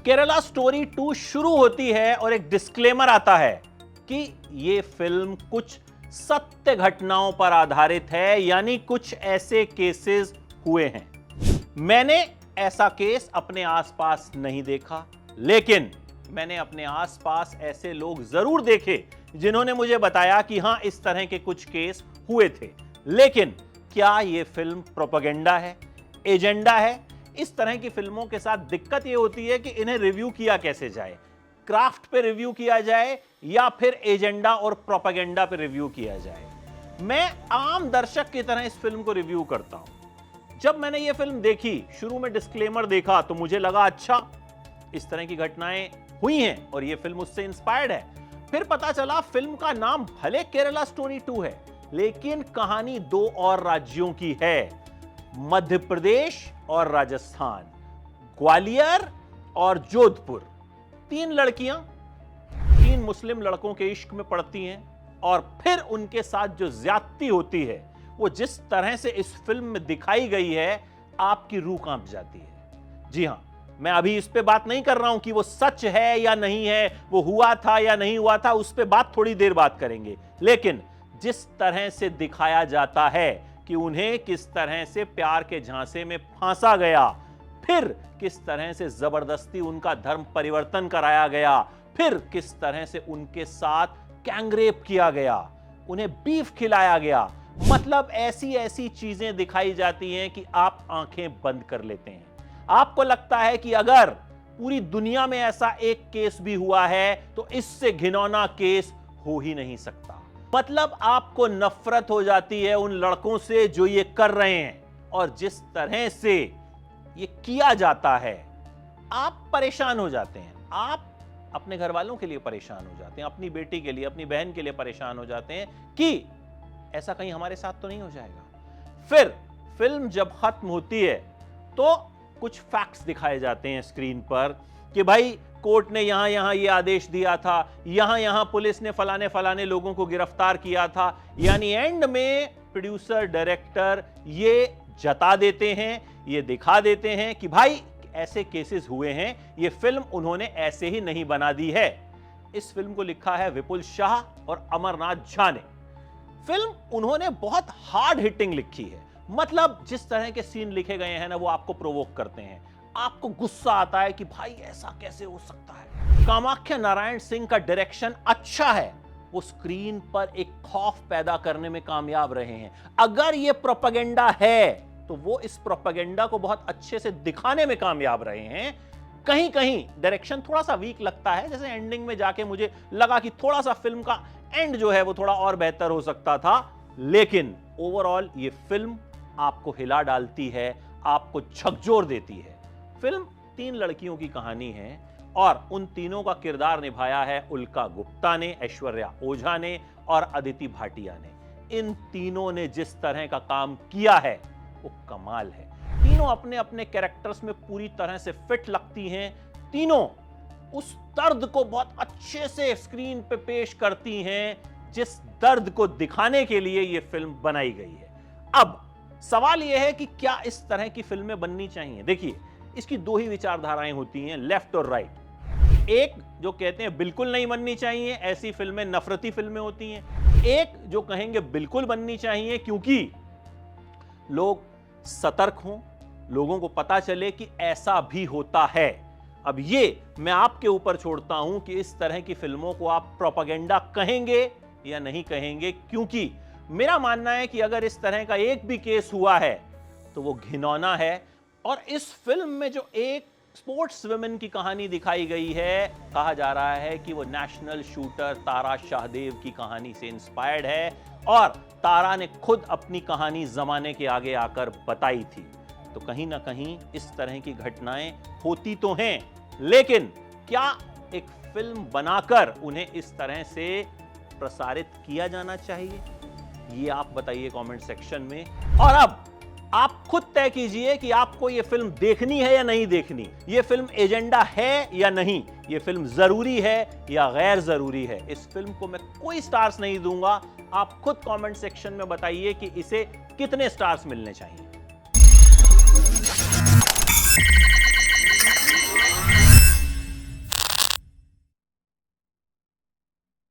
Kerala story 2 शुरू होती है और एक डिस्क्लेमर आता है कि यह फिल्म कुछ सत्य घटनाओं पर आधारित है, यानी कुछ ऐसे केसेस हुए हैं। मैंने ऐसा केस अपने आसपास नहीं देखा, लेकिन मैंने अपने आसपास ऐसे लोग जरूर देखे जिन्होंने मुझे बताया कि हां, इस तरह के कुछ केस हुए थे। लेकिन क्या यह फिल्म प्रोपेगेंडा है, एजेंडा है? इस तरह की फिल्मों के साथ दिक्कत यह होती है कि इन्हें रिव्यू किया कैसे जाए, क्राफ्ट पे रिव्यू किया जाए या फिर एजेंडा और प्रोपेगेंडा पे रिव्यू किया जाए। मैं आम दर्शक की तरह इस फिल्म को रिव्यू करता हूं। जब मैंने यह फिल्म देखी, शुरू में डिस्क्लेमर देखा तो मुझे लगा अच्छा, इस तरह की घटनाएं हुई हैं और यह फिल्म उससे इंस्पायर्ड है। फिर पता चला फिल्म का नाम भले केरला स्टोरी 2 है, लेकिन कहानी 2 और राज्यों की है, मध्य प्रदेश और राजस्थान, ग्वालियर और जोधपुर। 3 लड़कियां 3 मुस्लिम लड़कों के इश्क में पड़ती हैं और फिर उनके साथ जो ज्यादती होती है वो जिस तरह से इस फिल्म में दिखाई गई है, आपकी रूह कांप जाती है। जी हां, मैं अभी इस पे बात नहीं कर रहा हूं कि वो सच है या नहीं है, वो हुआ था या नहीं हुआ था, उस पे बात थोड़ी देर बात करेंगे। लेकिन जिस तरह से दिखाया जाता है कि उन्हें किस तरह से प्यार के झांसे में फांसा गया, फिर किस तरह से जबरदस्ती उनका धर्म परिवर्तन कराया गया, फिर किस तरह से उनके साथ गैंगरेप किया गया, उन्हें बीफ खिलाया गया, मतलब ऐसी ऐसी चीजें दिखाई जाती हैं कि आप आंखें बंद कर लेते हैं। आपको लगता है कि अगर पूरी दुनिया में ऐसा एक केस भी हुआ है तो इससे घिनौना केस हो ही नहीं सकता। मतलब आपको नफरत हो जाती है उन लड़कों से जो ये कर रहे हैं, और जिस तरह से ये किया जाता है आप परेशान हो जाते हैं। आप अपने घर वालों के लिए परेशान हो जाते हैं, अपनी बेटी के लिए, अपनी बहन के लिए परेशान हो जाते हैं कि ऐसा कहीं हमारे साथ तो नहीं हो जाएगा। फिर फिल्म जब खत्म होती है तो कुछ फैक्ट्स दिखाए जाते हैं स्क्रीन पर कि भाई कोर्ट ने यहां यहां ये आदेश दिया था, यहां यहां पुलिस ने फलाने फलाने लोगों को गिरफ्तार किया था। यानी एंड में प्रोड्यूसर डायरेक्टर ये जता देते हैं, ये दिखा देते हैं कि भाई ऐसे केसेस हुए हैं, ये फिल्म उन्होंने ऐसे ही नहीं बना दी है। इस फिल्म को लिखा है विपुल शाह और अमरनाथ झा ने। फिल्म उन्होंने बहुत हार्ड हिटिंग लिखी है, मतलब जिस तरह के सीन लिखे गए हैं ना, वो आपको प्रोवोक करते हैं, आपको गुस्सा आता है कि भाई ऐसा कैसे हो सकता है। कामाख्या नारायण सिंह का डायरेक्शन अच्छा है, वो स्क्रीन पर एक खौफ पैदा करने में कामयाब रहे हैं। अगर ये प्रोपेगेंडा है तो वो इस प्रोपेगेंडा को बहुत अच्छे से दिखाने में कामयाब रहे हैं। कहीं कहीं डायरेक्शन थोड़ा सा वीक लगता है, जैसे एंडिंग में जाके मुझे लगा कि थोड़ा सा फिल्म का एंड जो है वो थोड़ा और बेहतर हो सकता था। लेकिन ओवरऑल ये फिल्म आपको हिला डालती है, आपको झकझोर देती है। फिल्म 3 लड़कियों की कहानी है और उन तीनों का किरदार निभाया है उल्का गुप्ता ने, ऐश्वर्या ओझा ने और अदिति भाटिया ने। इन तीनों ने जिस तरह का काम किया है वो कमाल है। तीनों अपने अपने कैरेक्टर्स में पूरी तरह से फिट लगती हैं। तीनों उस दर्द को बहुत अच्छे से स्क्रीन पे पेश करती हैं जिस दर्द को दिखाने के लिए यह फिल्म बनाई गई है। अब सवाल यह है कि क्या इस तरह की फिल्में बननी चाहिए? देखिए, इसकी 2 ही विचारधाराएं होती हैं, लेफ्ट और राइट। एक जो कहते हैं बिल्कुल नहीं बननी चाहिए, ऐसी फिल्में नफरती फिल्में होती हैं। एक जो कहेंगे बिल्कुल बननी चाहिए क्योंकि लोग सतर्क हों, लोगों को पता चले कि ऐसा भी होता है। अब ये मैं आपके ऊपर छोड़ता हूं कि इस तरह की फिल्मों को आप प्रोपेगेंडा कहेंगे या नहीं कहेंगे, क्योंकि मेरा मानना है कि अगर इस तरह का एक भी केस हुआ है तो वो घिनौना है। और इस फिल्म में जो एक स्पोर्ट्स वुमेन की कहानी दिखाई गई है, कहा जा रहा है कि वो नेशनल शूटर तारा शाहदेव की कहानी से इंस्पायर्ड है और तारा ने खुद अपनी कहानी जमाने के आगे आकर बताई थी। तो कहीं ना कहीं इस तरह की घटनाएं होती तो हैं, लेकिन क्या एक फिल्म बनाकर उन्हें इस तरह से प्रसारित किया जाना चाहिए? ये आप बताइए कमेंट सेक्शन में। और अब आप खुद तय कीजिए कि आपको यह फिल्म देखनी है या नहीं देखनी। यह फिल्म एजेंडा है या नहीं, यह फिल्म जरूरी है या गैर जरूरी है। इस फिल्म को मैं कोई स्टार्स नहीं दूंगा, आप खुद कमेंट सेक्शन में बताइए कि इसे कितने स्टार्स मिलने चाहिए।